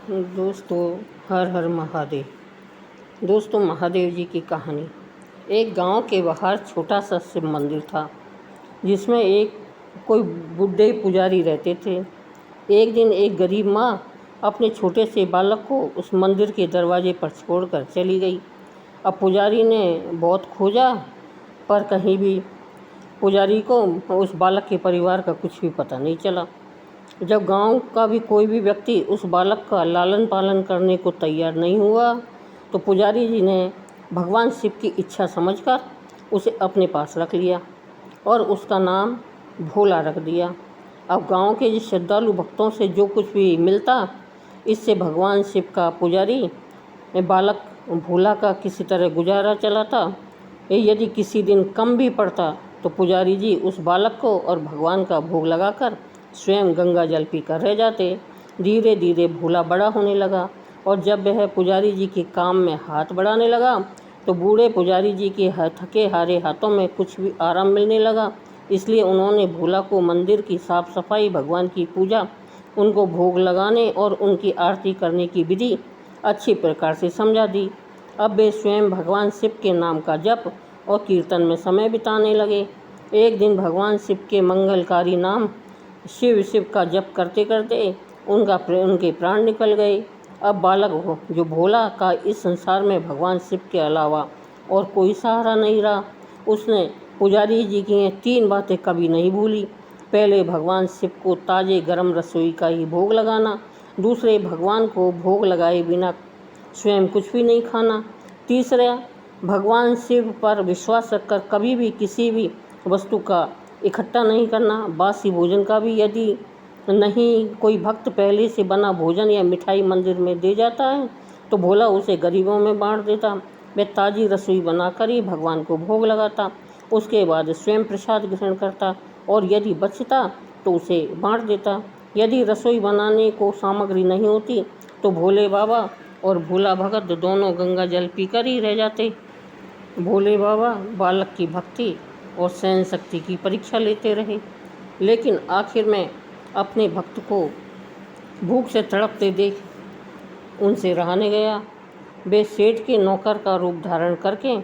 दोस्तों, हर हर महादेव। दोस्तों, महादेव जी की कहानी। एक गांव के बाहर छोटा सा शिव मंदिर था, जिसमें एक कोई बूढ़े पुजारी रहते थे। एक दिन एक गरीब माँ अपने छोटे से बालक को उस मंदिर के दरवाजे पर छोड़कर चली गई। अब पुजारी ने बहुत खोजा, पर कहीं भी पुजारी को उस बालक के परिवार का कुछ भी पता नहीं चला। जब गांव का भी कोई भी व्यक्ति उस बालक का लालन पालन करने को तैयार नहीं हुआ, तो पुजारी जी ने भगवान शिव की इच्छा समझकर उसे अपने पास रख लिया और उसका नाम भोला रख दिया। अब गांव के जिस श्रद्धालु भक्तों से जो कुछ भी मिलता, इससे भगवान शिव का पुजारी बालक भोला का किसी तरह गुजारा चलाता। यदि किसी दिन कम भी पड़ता तो पुजारी जी उस बालक को और भगवान का भोग लगाकर स्वयं गंगा जल पीकर रह जाते। धीरे धीरे भोला बड़ा होने लगा, और जब वह पुजारी जी के काम में हाथ बढ़ाने लगा तो बूढ़े पुजारी जी के थके हारे हाथों में कुछ भी आराम मिलने लगा। इसलिए उन्होंने भोला को मंदिर की साफ सफाई, भगवान की पूजा, उनको भोग लगाने और उनकी आरती करने की विधि अच्छी प्रकार से समझा दी। अब वे स्वयं भगवान शिव के नाम का जप और कीर्तन में समय बिताने लगे। एक दिन भगवान शिव के मंगलकारी नाम शिव शिव का जप करते करते उनके प्राण निकल गए। अब बालक जो भोला का इस संसार में भगवान शिव के अलावा और कोई सहारा नहीं रहा। उसने पुजारी जी की 3 बातें कभी नहीं भूली। पहले भगवान शिव को ताज़े गरम रसोई का ही भोग लगाना, दूसरे भगवान को भोग लगाए बिना स्वयं कुछ भी नहीं खाना, तीसरा भगवान शिव पर विश्वास रखकर कभी भी किसी भी वस्तु का इकट्ठा नहीं करना, बासी भोजन का भी। यदि नहीं कोई भक्त पहले से बना भोजन या मिठाई मंदिर में दे जाता है तो भोला उसे गरीबों में बांट देता। वह ताज़ी रसोई बनाकर ही भगवान को भोग लगाता, उसके बाद स्वयं प्रसाद ग्रहण करता, और यदि बचता तो उसे बांट देता। यदि रसोई बनाने को सामग्री नहीं होती तो भोले बाबा और भोला भगत दोनों गंगा जल पीकर ही रह जाते। भोले बाबा बालक की भक्ति और सहन शक्ति की परीक्षा लेते रहे, लेकिन आखिर में अपने भक्त को भूख से तड़पते देख उनसे रहा नहीं गया। वे सेठ के नौकर का रूप धारण करके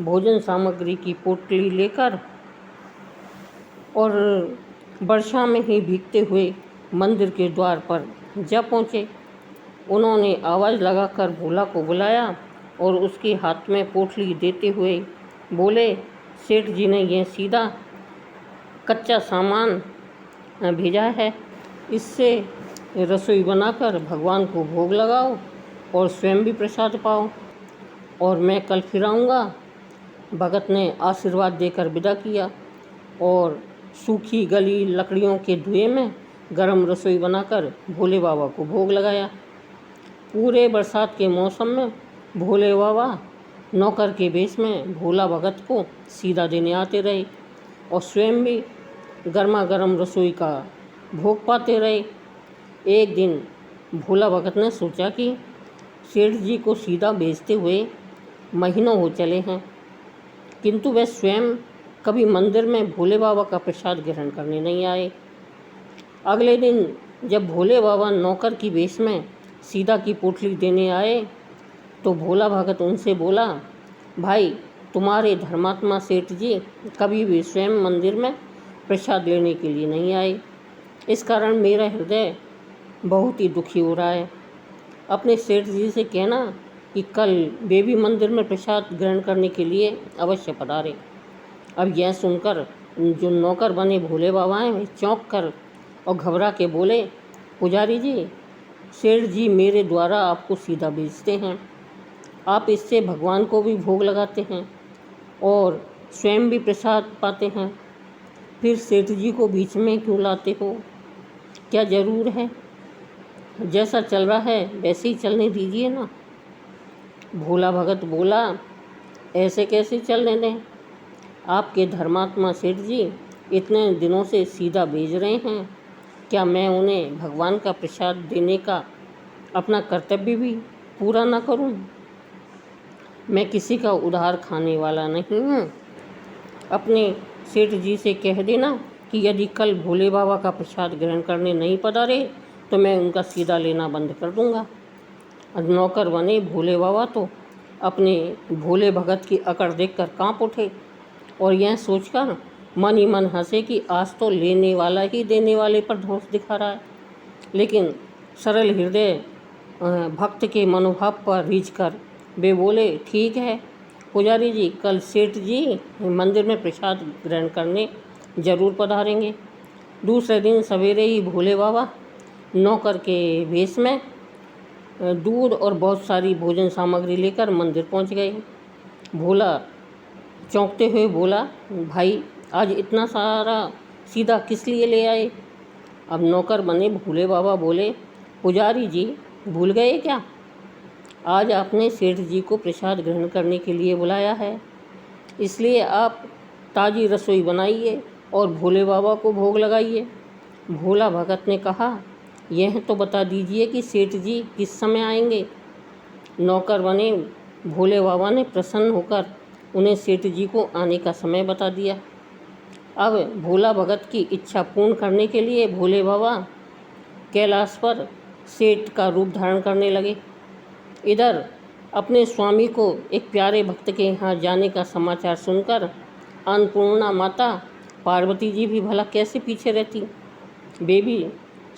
भोजन सामग्री की पोटली लेकर और वर्षा में ही भीगते हुए मंदिर के द्वार पर जा पहुँचे। उन्होंने आवाज़ लगाकर भोला को बुलाया और उसके हाथ में पोटली देते हुए बोले, सेठ जी ने यह सीधा कच्चा सामान भेजा है, इससे रसोई बनाकर भगवान को भोग लगाओ और स्वयं भी प्रसाद पाओ, और मैं कल फिर आऊँगा। भगत ने आशीर्वाद देकर विदा किया और सूखी गली लकड़ियों के धुएं में गरम रसोई बनाकर भोले बाबा को भोग लगाया। पूरे बरसात के मौसम में भोले बाबा नौकर के वेश में भोला भगत को सीधा देने आते रहे और स्वयं भी गर्मा गर्म रसोई का भोग पाते रहे। एक दिन भोला भगत ने सोचा कि सेठ जी को सीधा भेजते हुए महीनों हो चले हैं, किंतु वह स्वयं कभी मंदिर में भोले बाबा का प्रसाद ग्रहण करने नहीं आए। अगले दिन जब भोले बाबा नौकर की वेश में सीधा की पोटली देने आए तो भोला भगत उनसे बोला, भाई, तुम्हारे धर्मात्मा सेठ जी कभी भी स्वयं मंदिर में प्रसाद लेने के लिए नहीं आए। इस कारण मेरा हृदय बहुत ही दुखी हो रहा है। अपने सेठ जी से कहना कि कल वे भी मंदिर में प्रसाद ग्रहण करने के लिए अवश्य पधारे। अब यह सुनकर जो नौकर बने भोले बाबा हैं, वे चौंक कर और घबरा के बोले, पुजारी जी, सेठ जी मेरे द्वारा आपको सीधा भेजते हैं, आप इससे भगवान को भी भोग लगाते हैं और स्वयं भी प्रसाद पाते हैं, फिर सेठ जी को बीच में क्यों लाते हो? क्या ज़रूर है? जैसा चल रहा है वैसे ही चलने दीजिए ना। भोला भगत बोला, ऐसे कैसे चलने दें? आपके धर्मात्मा सेठ जी इतने दिनों से सीधा भेज रहे हैं, क्या मैं उन्हें भगवान का प्रसाद देने का अपना कर्तव्य भी पूरा ना करूं? मैं किसी का उधार खाने वाला नहीं हूं। अपने सेठ जी से कह देना कि यदि कल भोले बाबा का प्रसाद ग्रहण करने नहीं पधारे तो मैं उनका सीधा लेना बंद कर दूंगा। नौकर बने भोले बाबा तो अपने भोले भगत की अकड़ देखकर कांप उठे और यह सोचकर मन ही मन हंसे कि आज तो लेने वाला ही देने वाले पर धौंस दिखा रहा है। लेकिन सरल हृदय भक्त के मनोभाव पर रीझकर वे बोले, ठीक है पुजारी जी, कल सेठ जी मंदिर में प्रसाद ग्रहण करने जरूर पधारेंगे। दूसरे दिन सवेरे ही भोले बाबा नौकर के वेश में दूध और बहुत सारी भोजन सामग्री लेकर मंदिर पहुंच गए। भोला चौंकते हुए बोला, भाई आज इतना सारा सीधा किस लिए ले आए? अब नौकर बने भोले बाबा बोले, पुजारी जी भूल गए क्या? आज आपने सेठ जी को प्रसाद ग्रहण करने के लिए बुलाया है, इसलिए आप ताज़ी रसोई बनाइए और भोले बाबा को भोग लगाइए। भोला भगत ने कहा, यह तो बता दीजिए कि सेठ जी किस समय आएंगे। नौकर बने भोले बाबा ने प्रसन्न होकर उन्हें सेठ जी को आने का समय बता दिया। अब भोला भगत की इच्छा पूर्ण करने के लिए भोले बाबा कैलाश पर सेठ का रूप धारण करने लगे। इधर अपने स्वामी को एक प्यारे भक्त के यहाँ जाने का समाचार सुनकर अन्नपूर्णा माता पार्वती जी भी भला कैसे पीछे रहती। वे भी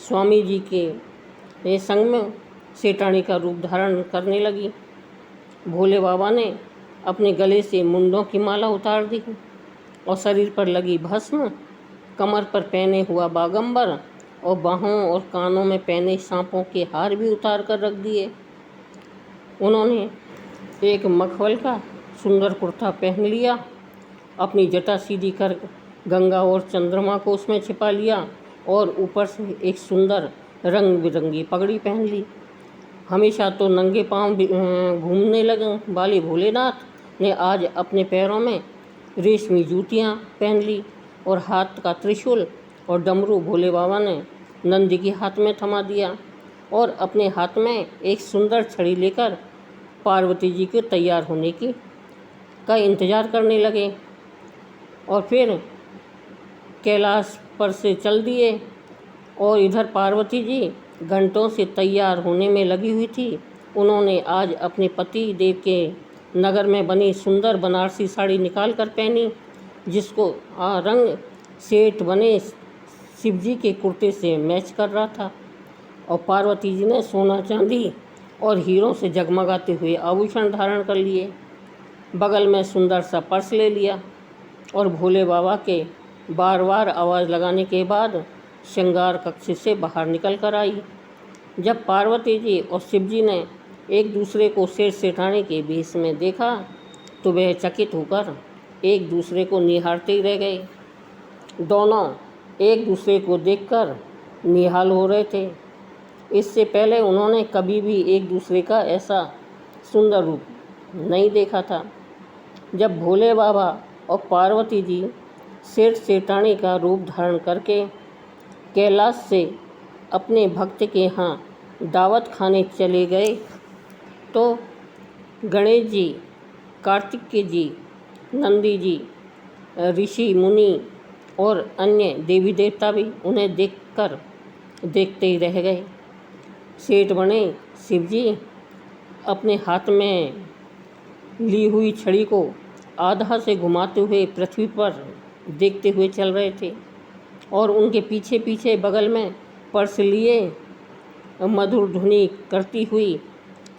स्वामी जी के संग में सेठानी का रूप धारण करने लगी। भोले बाबा ने अपने गले से मुंडों की माला उतार दी और शरीर पर लगी भस्म, कमर पर पहने हुआ बागंबर और बाहों और कानों में पहने सांपों के हार भी उतार कर रख दिए। उन्होंने एक मखमल का सुंदर कुर्ता पहन लिया, अपनी जटा सीधी कर गंगा और चंद्रमा को उसमें छिपा लिया और ऊपर से एक सुंदर रंग बिरंगी पगड़ी पहन ली। हमेशा तो नंगे पांव घूमने लगे वाले भोलेनाथ ने आज अपने पैरों में रेशमी जूतियां पहन ली और हाथ का त्रिशूल और डमरू भोले बाबा ने नंदी के हाथ में थमा दिया और अपने हाथ में एक सुंदर छड़ी लेकर पार्वती जी के तैयार होने का इंतज़ार करने लगे और फिर कैलाश पर से चल दिए। और इधर पार्वती जी घंटों से तैयार होने में लगी हुई थी। उन्होंने आज अपने पति देव के नगर में बनी सुंदर बनारसी साड़ी निकाल कर पहनी, जिसको रंग सेठ बने शिव जी के कुर्ते से मैच कर रहा था। और पार्वती जी ने सोना चांदी और हीरों से जगमगाते हुए आभूषण धारण कर लिए, बगल में सुंदर सा पर्स ले लिया और भोले बाबा के बार बार आवाज़ लगाने के बाद श्रृंगार कक्ष से बाहर निकल कर आई। जब पार्वती जी और शिव जी ने एक दूसरे को सेठ सेठानी के भेष में देखा तो वह चकित होकर एक दूसरे को निहारते ही रह गए। दोनों एक दूसरे को देखकर निहाल हो रहे थे। इससे पहले उन्होंने कभी भी एक दूसरे का ऐसा सुंदर रूप नहीं देखा था। जब भोले बाबा और पार्वती जी सेठ सेठानी का रूप धारण करके कैलाश से अपने भक्त के यहाँ दावत खाने चले गए तो गणेश जी, कार्तिकेय जी, नंदी जी, ऋषि मुनि और अन्य देवी देवता भी उन्हें देखकर देखते ही रह गए। सेठ बने शिव जी अपने हाथ में ली हुई छड़ी को आधा से घुमाते हुए पृथ्वी पर देखते हुए चल रहे थे और उनके पीछे पीछे बगल में पर्स लिए मधुर धुनी करती हुई,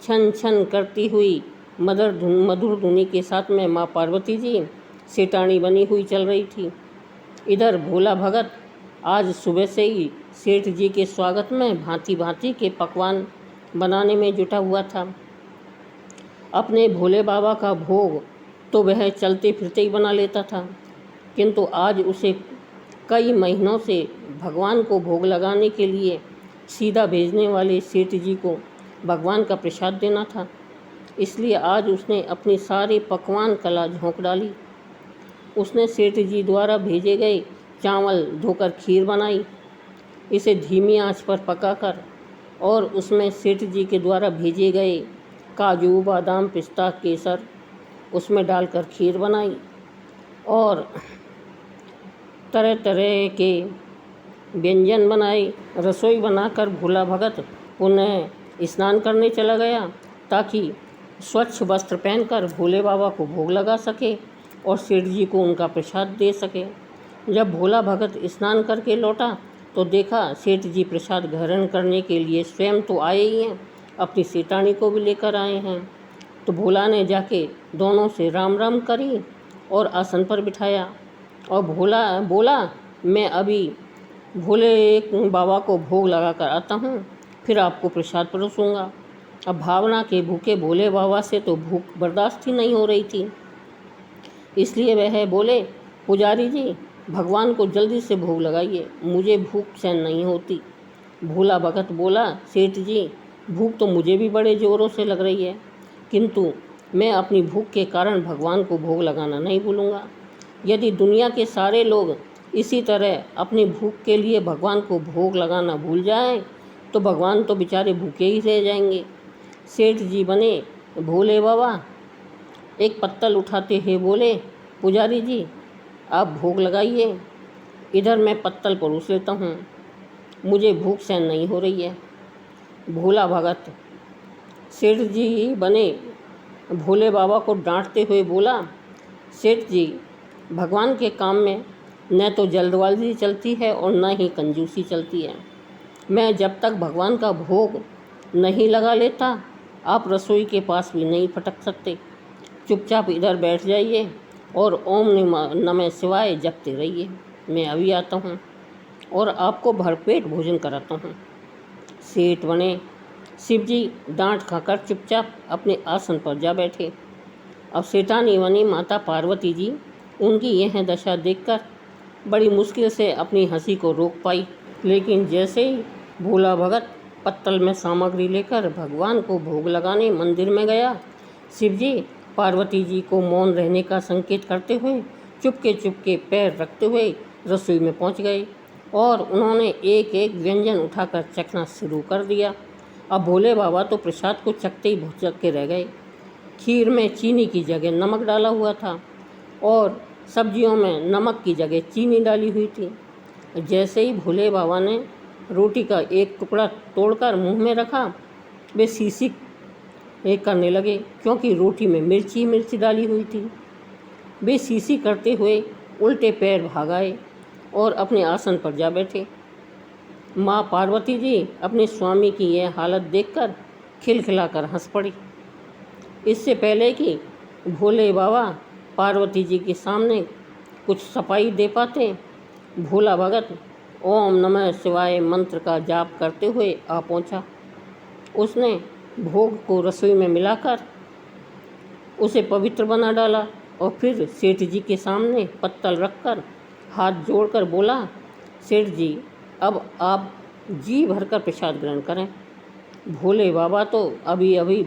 छन छन करती हुई मधुर धुनी के साथ में माँ पार्वती जी सेठानी बनी हुई चल रही थी। इधर भोला भगत आज सुबह से ही सेठ जी के स्वागत में भांति भांति के पकवान बनाने में जुटा हुआ था। अपने भोले बाबा का भोग तो वह चलते फिरते ही बना लेता था, किंतु आज उसे कई महीनों से भगवान को भोग लगाने के लिए सीधा भेजने वाले सेठ जी को भगवान का प्रसाद देना था। इसलिए आज उसने अपनी सारी पकवान कला झोंक डाली। उसने सेठ जी द्वारा भेजे गए चावल धोकर खीर बनाई, इसे धीमी आंच पर पकाकर और उसमें सेठ जी के द्वारा भेजे गए काजू, बादाम, पिस्ता, केसर उसमें डालकर खीर बनाई और तरह तरह के व्यंजन बनाए। रसोई बनाकर भोला भगत पुनः स्नान करने चला गया ताकि स्वच्छ वस्त्र पहनकर भोले बाबा को भोग लगा सके और सेठ जी को उनका प्रसाद दे सके। जब भोला भगत स्नान करके लौटा तो देखा सेठ जी प्रसाद ग्रहण करने के लिए स्वयं तो आए ही हैं, अपनी सेठानी को भी लेकर आए हैं। तो भोला ने जाके दोनों से राम राम करी और आसन पर बिठाया और भोला बोला, मैं अभी भोले बाबा को भोग लगा कर आता हूँ, फिर आपको प्रसाद परोसूंगा। अब भावना के भूखे भोले बाबा से तो भूख बर्दाश्त ही नहीं हो रही थी, इसलिए वह बोले, पुजारी जी भगवान को जल्दी से भोग लगाइए, मुझे भूख सहन नहीं होती। भोला भगत बोला, सेठ जी भूख तो मुझे भी बड़े ज़ोरों से लग रही है, किंतु मैं अपनी भूख के कारण भगवान को भोग लगाना नहीं भूलूंगा। यदि दुनिया के सारे लोग इसी तरह अपनी भूख के लिए भगवान को भोग लगाना भूल जाएं, तो भगवान तो बेचारे भूखे ही रह जाएंगे। सेठ जी बने भोले बाबा एक पत्तल उठाते हुए बोले, पुजारी जी आप भोग लगाइए, इधर मैं पत्तल परोस लेता हूँ, मुझे भूख सहन नहीं हो रही है। भोला भगत सेठ जी बने भोले बाबा को डांटते हुए बोला, सेठ जी भगवान के काम में न तो जल्दबाजी चलती है और न ही कंजूसी चलती है। मैं जब तक भगवान का भोग नहीं लगा लेता आप रसोई के पास भी नहीं फटक सकते। चुपचाप इधर बैठ जाइए और ओम नमः शिवाय जपते रहिए, मैं अभी आता हूँ और आपको भरपेट भोजन कराता हूँ। सेठ बने शिव जी डांट खाकर चुपचाप अपने आसन पर जा बैठे। अब सेठानी बनी माता पार्वती जी उनकी यह दशा देखकर बड़ी मुश्किल से अपनी हंसी को रोक पाई, लेकिन जैसे ही भोला भगत पत्तल में सामग्री लेकर भगवान को भोग लगाने मंदिर में गया, शिव जी पार्वती जी को मौन रहने का संकेत करते हुए चुपके पैर रखते हुए रसोई में पहुंच गए और उन्होंने एक एक व्यंजन उठाकर चखना शुरू कर दिया। अब भोले बाबा तो प्रसाद को चखते ही भुचक के रह गए। खीर में चीनी की जगह नमक डाला हुआ था और सब्जियों में नमक की जगह चीनी डाली हुई थी। जैसे ही भोले बाबा ने रोटी का एक टुकड़ा तोड़कर मुंह में रखा, वे सीसी करने लगे क्योंकि रोटी में मिर्ची डाली हुई थी। वे सीसी करते हुए उल्टे पैर भाग आए और अपने आसन पर जा बैठे। माँ पार्वती जी अपने स्वामी की यह हालत देखकर खिलखिलाकर हंस पड़ी। इससे पहले कि भोले बाबा पार्वती जी के सामने कुछ सफाई दे पाते, भोला भगत ओम नमः शिवाय मंत्र का जाप करते हुए आ पहुंचा। उसने भोग को रसोई में मिलाकर उसे पवित्र बना डाला और फिर सेठ जी के सामने पत्तल रखकर हाथ जोड़कर बोला, सेठ जी अब आप जी भरकर प्रसाद ग्रहण करें। भोले बाबा तो अभी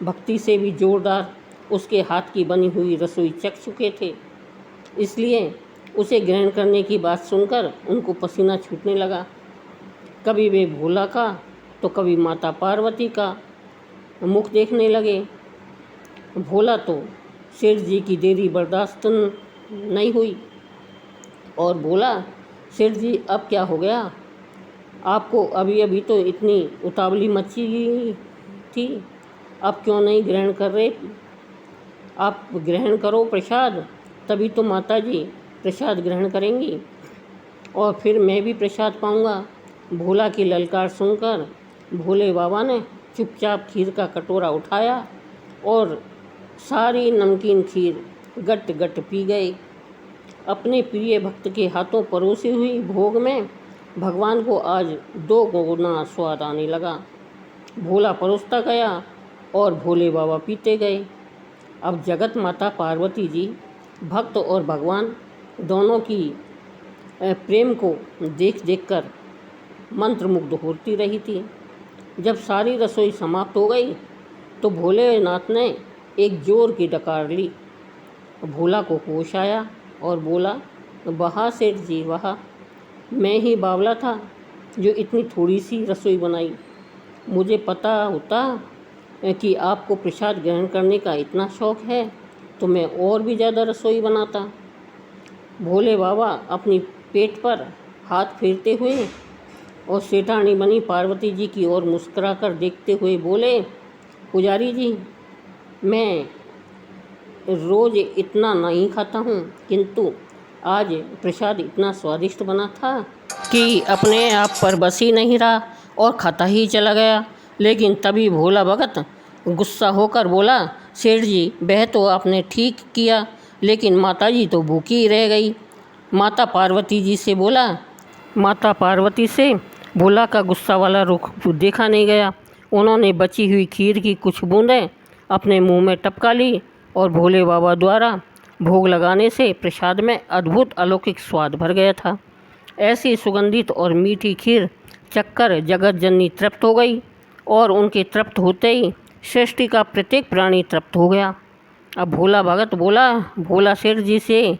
भक्ति से भी जोरदार उसके हाथ की बनी हुई रसोई चख चुके थे, इसलिए उसे ग्रहण करने की बात सुनकर उनको पसीना छूटने लगा। कभी वे भोला का तो कभी माता पार्वती का मुख देखने लगे। भोला तो सेठ जी की देरी बर्दाश्त नहीं हुई और बोला, सेठ जी अब क्या हो गया, आपको अभी तो इतनी उतावली मची थी, अब क्यों नहीं ग्रहण कर रहे? आप ग्रहण करो प्रसाद, तभी तो माता जी प्रसाद ग्रहण करेंगी और फिर मैं भी प्रसाद पाऊंगा। भोला की ललकार सुनकर भोले बाबा ने चुपचाप खीर का कटोरा उठाया और सारी नमकीन खीर गट गट पी गए। अपने प्रिय भक्त के हाथों परोसी हुई भोग में भगवान को आज 2 गुना स्वाद आने लगा। भोला परोसता गया और भोले बाबा पीते गए। अब जगत माता पार्वती जी भक्त और भगवान दोनों की प्रेम को देख कर मंत्रमुग्ध होती रही थी। जब सारी रसोई समाप्त हो गई तो भोलेनाथ ने एक जोर की डकार ली। भोला को होश आया और बोला, वहाँ सेठ जी वहाँ, मैं ही बावला था जो इतनी थोड़ी सी रसोई बनाई। मुझे पता होता कि आपको प्रसाद ग्रहण करने का इतना शौक़ है तो मैं और भी ज़्यादा रसोई बनाता। भोले बाबा अपनी पेट पर हाथ फेरते हुए और सेठानी बनी पार्वती जी की ओर मुस्कुराकर देखते हुए बोले, पुजारी जी, मैं रोज़ इतना नहीं खाता हूँ, किंतु आज प्रसाद इतना स्वादिष्ट बना था कि अपने आप पर बस ही नहीं रहा और खाता ही चला गया। लेकिन तभी भोला भगत गुस्सा होकर बोला, सेठ जी, वह तो आपने ठीक किया, लेकिन माता जी तो भूखी ही रह गई। माता पार्वती से भोला का गुस्सा वाला रुख देखा नहीं गया। उन्होंने बची हुई खीर की कुछ बूंदें अपने मुंह में टपका ली और भोले बाबा द्वारा भोग लगाने से प्रसाद में अद्भुत अलौकिक स्वाद भर गया था। ऐसी सुगंधित और मीठी खीर चखकर जगत जननी तृप्त हो गई और उनके तृप्त होते ही सृष्टि का प्रत्येक प्राणी तृप्त हो गया। अब भोला भगत बोला, भोला सेठ जी से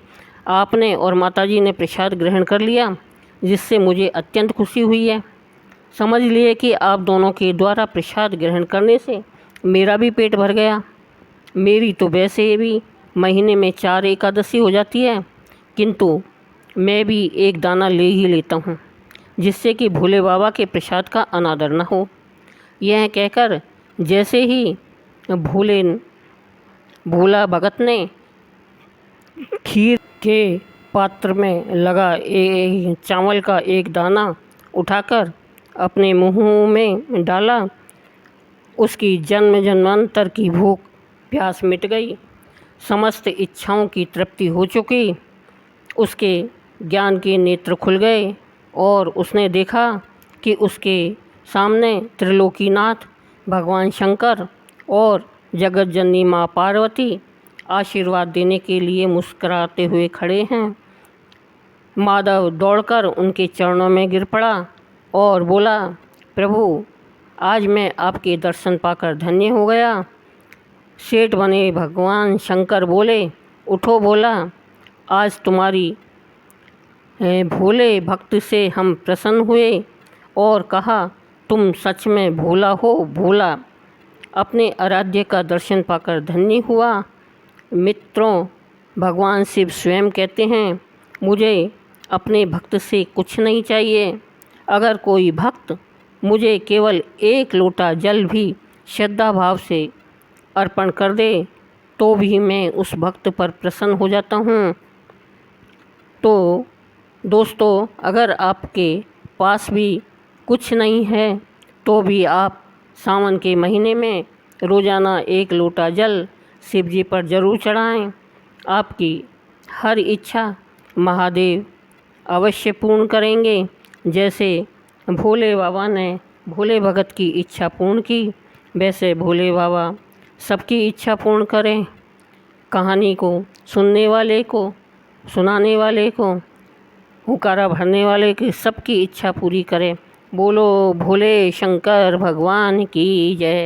आपने और माताजी ने प्रसाद ग्रहण कर लिया, जिससे मुझे अत्यंत खुशी हुई है। समझ लिए कि आप दोनों के द्वारा प्रसाद ग्रहण करने से मेरा भी पेट भर गया। मेरी तो वैसे भी महीने में 4 एकादशी हो जाती है, किंतु मैं भी एक दाना ले ही लेता हूँ, जिससे कि भोले बाबा के प्रसाद का अनादर न हो। यह कहकर जैसे ही भोला भगत ने खीर के पात्र में लगा चावल का एक दाना उठाकर अपने मुंह में डाला, उसकी जन्म जन्मांतर की भूख प्यास मिट गई। समस्त इच्छाओं की तृप्ति हो चुकी। उसके ज्ञान के नेत्र खुल गए और उसने देखा कि उसके सामने त्रिलोकीनाथ भगवान शंकर और जगत जननी माँ पार्वती आशीर्वाद देने के लिए मुस्कुराते हुए खड़े हैं। माधव दौड़कर उनके चरणों में गिर पड़ा और बोला, प्रभु, आज मैं आपके दर्शन पाकर धन्य हो गया। सेठ बने भगवान शंकर बोले, उठो भोला, आज तुम्हारी भोले भक्त से हम प्रसन्न हुए और कहा, तुम सच में भोला हो। भोला अपने आराध्य का दर्शन पाकर धन्य हुआ। मित्रों, भगवान शिव स्वयं कहते हैं, मुझे अपने भक्त से कुछ नहीं चाहिए। अगर कोई भक्त मुझे केवल 1 लोटा जल भी श्रद्धा भाव से अर्पण कर दे तो भी मैं उस भक्त पर प्रसन्न हो जाता हूँ। तो दोस्तों, अगर आपके पास भी कुछ नहीं है तो भी आप सावन के महीने में रोज़ाना 1 लोटा जल शिव जी पर ज़रूर चढ़ाएं। आपकी हर इच्छा महादेव अवश्य पूर्ण करेंगे। जैसे भोले बाबा ने भोले भगत की इच्छा पूर्ण की, वैसे भोले बाबा सबकी इच्छा पूर्ण करें। कहानी को सुनने वाले को, सुनाने वाले को, हुकारा भरने वाले की सबकी इच्छा पूरी करें। बोलो भोले शंकर भगवान की जय।